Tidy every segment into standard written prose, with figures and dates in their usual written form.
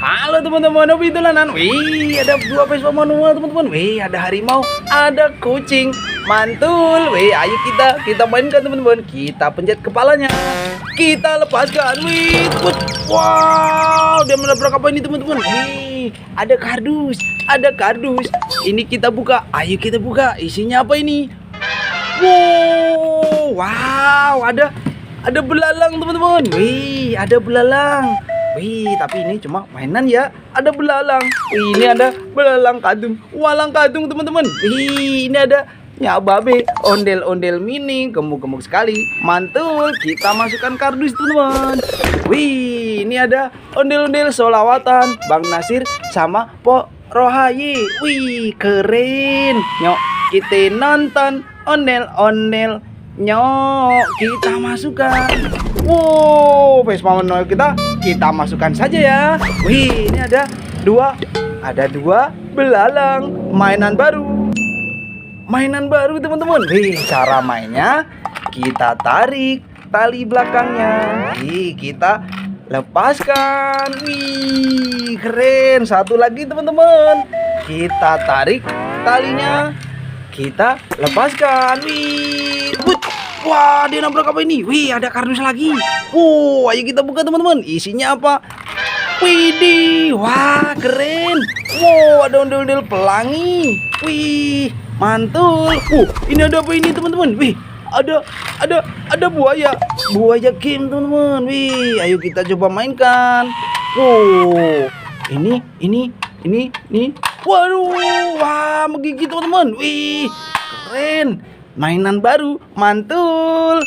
Halo teman-teman, Nobi Tulanan. Wih, ada dua Vespa manual teman-teman. Wih, ada harimau, ada kucing, mantul. Wih, ayo kita mainkan teman-teman. Kita pencet kepalanya, kita lepaskan. Wih, put. Wow, dia menabrak apa ini teman-teman? Wih, ada kardus, ada kardus. Ini kita buka. Ayo kita buka. Isinya apa ini? Wow, ada belalang teman-teman. Wih, ada belalang. Wih, tapi ini cuma mainan ya. Ada belalang. Wih, ini ada belalang kadung. Walang kadung teman-teman. Wih, ini ada nyababe. Ondel-ondel mini. Gemuk-gemuk sekali. Mantul. Kita masukkan kardus teman-teman. Wih, ini ada ondel-ondel solawatan. Bang Nasir sama Po Rohayi. Wih, keren. Nyok, kita nonton ondel-ondel. Nyok, kita masukkan. Wow, Vespa manual kita masukkan saja ya. Wih, ini ada dua belalang. Mainan baru teman-teman. Wih, cara mainnya kita tarik tali belakangnya. Wih, kita lepaskan. Wih, keren. Satu lagi teman-teman. Kita tarik talinya. Kita lepaskan. Wih, wah, dia nabrak apa ini? Wih, ada kardus lagi. Ayo kita buka teman-teman. Isinya apa? Widih, wah keren. Wow, ada ondel-ondel pelangi. Wih, mantul. Ini ada apa ini teman-teman? Wih, ada buaya game teman-teman. Wih, ayo kita coba mainkan. Ini. Waduh, wah menggigit teman-teman. Wih, keren. Mainan baru, mantul.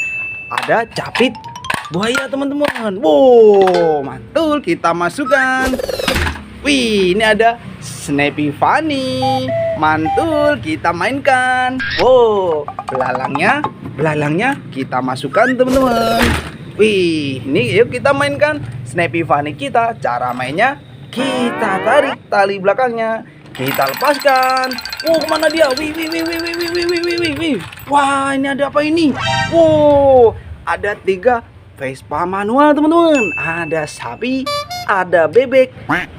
Ada capit buaya teman-teman. Wow, mantul. Kita masukkan. Wih, ini ada Snappy Funny. Mantul, kita mainkan. Wow, belalangnya kita masukkan teman-teman. Wih, ini yuk kita mainkan Snappy Funny kita. Cara mainnya kita tarik tali belakangnya. Kita lepaskan. Kemana dia? Wih. Wah, ini ada apa ini? Ada 3 Vespa manual teman-teman. Ada sapi, ada bebek,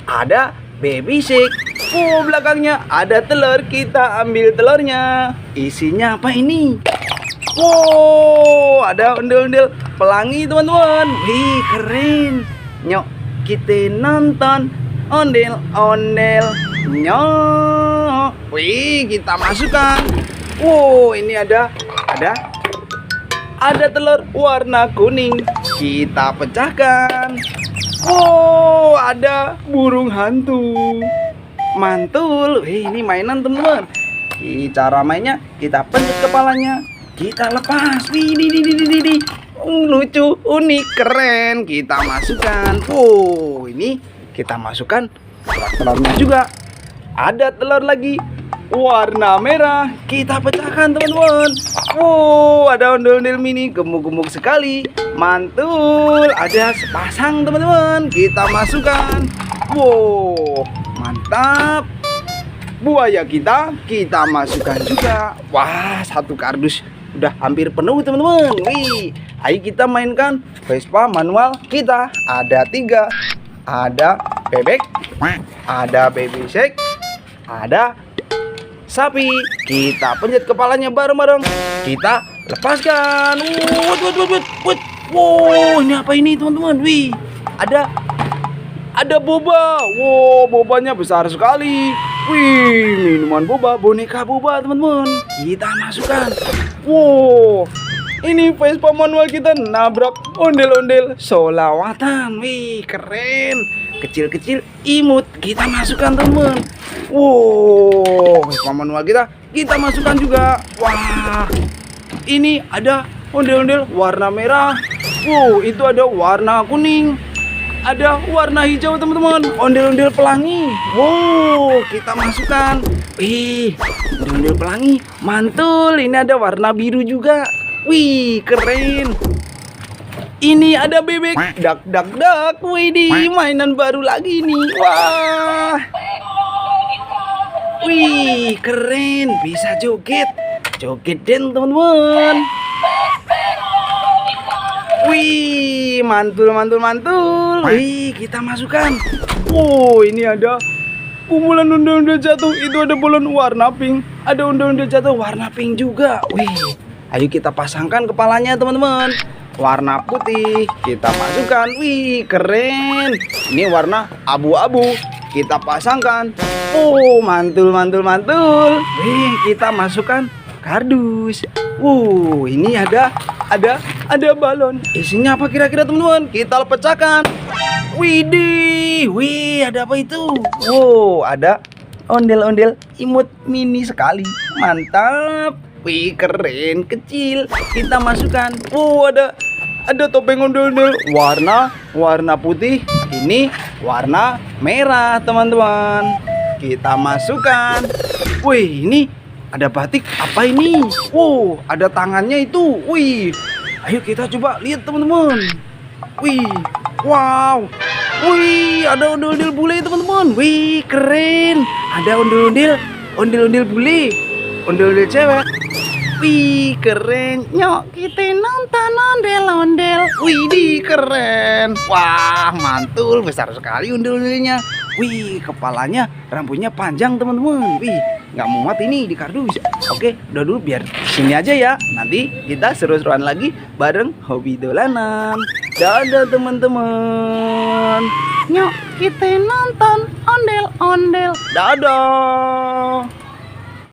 ada baby shark. Belakangnya ada telur. Kita ambil telurnya. Isinya apa ini? Ada ondel-ondel pelangi teman-teman. Wih, keren. Nyok, kita nonton ondel-ondel. Nyok. Wih, kita masukkan. Ini ada telur warna kuning. Kita pecahkan. Ada burung hantu. Mantul. Ini mainan teman-teman. Cara mainnya kita pencet kepalanya. Kita lepas. Wih, lucu, unik, keren. Kita masukkan. Ini kita masukkan telurnya juga. Ada telur lagi warna merah. Kita pecahkan teman-teman. Ada ondel-ondel mini gemuk-gemuk sekali. Mantul. Ada sepasang teman-teman. Kita masukkan. Mantap. Buaya kita masukkan juga. Wah, satu kardus udah hampir penuh teman-teman. Wih, ayo kita mainkan Vespa manual kita. Ada 3. Ada bebek, ada baby shark, ada sapi. Kita pencet kepalanya bareng-bareng. Kita lepaskan. Ini apa ini teman-teman? Wih, ada boba. Bobanya besar sekali. Wih, minuman boba, boneka boba teman-teman. Kita masukkan. Ini Vespa manual kita nabrak ondel-ondel solawatan. Wih, keren. Kecil-kecil imut. Kita masukkan teman-teman. Vespa manual kita masukkan juga. Wah, ini ada ondel-ondel warna merah. Itu ada warna kuning. Ada warna hijau teman-teman. Ondel-ondel pelangi. Kita masukkan. Wih, ondel-ondel pelangi. Mantul. Ini ada warna biru juga. Wih, keren. Ini ada bebek. Dak. Wih, mainan baru lagi nih. Wah. Wih, keren. Bisa joget. Joget den teman-teman. Wih, mantul, mantul, mantul. Wih, kita masukkan. Oh, ini ada kumpulan ondel-ondel jatuh. Itu ada balon warna pink. Ada ondel-ondel jatuh warna pink juga. Wih, ayo kita pasangkan kepalanya teman-teman. Warna putih kita masukkan. Wih, keren. Ini warna abu-abu. Kita pasangkan. Oh, mantul, mantul, mantul. Wih, kita masukkan kardus. Ini ada balon. Isinya apa kira-kira teman-teman? Kita pecahkan. Widih, wih, ada apa itu? Ada ondel-ondel imut mini sekali. Mantap. Wih, keren, kecil. Kita masukkan. Ada topeng ondel-ondel warna putih. Ini warna merah, teman-teman. Kita masukkan. Wih, ini ada batik. Apa ini? Ada tangannya itu. Wih, ayo kita coba lihat teman-teman. Wih, wow. Wih, ada ondel-ondel bule teman-teman. Wih, keren. Ada ondel-ondel bule. Ondel-ondel cewek. Wih, keren. Nyok, kita nonton ondel-ondel. Wih, keren. Wah, mantul. Besar sekali ondel-ondelnya. Wih, kepalanya, rambutnya panjang teman-teman. Wih, nggak muat ini di kardus. Oke, udah dulu biar sini aja ya. Nanti kita seru-seruan lagi bareng hobi dolanan. Dadah teman-teman. Nyok, kita nonton ondel-ondel. Dadah.